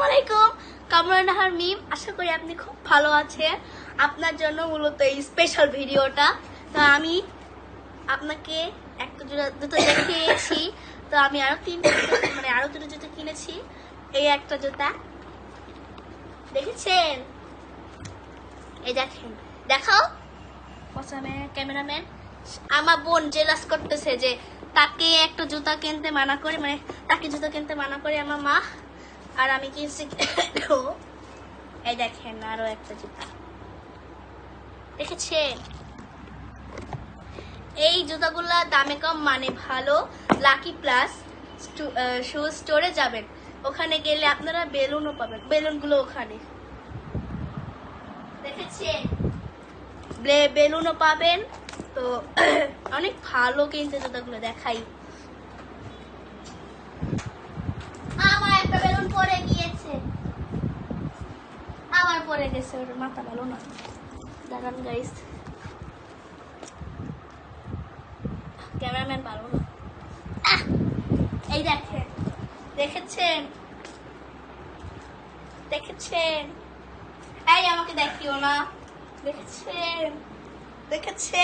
আলাইকুম, কামরান নাহার মিম। আশা করি আপনি খুব ভালো আছেন। আপনার জন্য মূলত এই স্পেশাল ভিডিওটা। তো আমি আপনাকে একটা জুতো দেখিয়েছি। তো আমি আরো আরো দুটো জুতো কিনেছি। এই একটা জুতা দেখেছেন, এই দেখেন, দেখাও ক্যামেরাম্যান। আমার বোন জেলাস করতেছে যে তাকে একটা জুতা কিনতে মানা করে, তাকে জুতা কিনতে মানা করে আমার মা, আর আমি কিনছি। এই দেখেন আরো একটা জুতা দেখেছেন। এই জুতাগুলা দামে কম, ভালো। লাকি প্লাস শু স্টোরে যাবেন, ওখানে গেলে আপনারা বেলুনও পাবেন। বেলুনগুলো ওখানে দেখেছেন, বেলুনও পাবেন। তো অনেক ভালো কিনতে জুতাগুলো দেখাই। আমার একটা বেলুন পড়ে গিয়েছে, আবার পড়ে গেছে, ওর মাথা ভালো না। দাঁড়ান গাইস, ক্যামেরাম্যান ভালো না। এই দেখেন, দেখেছেন দেখেছেন, এই আমাকে দেখিও না। দেখেছেন দেখেছেন।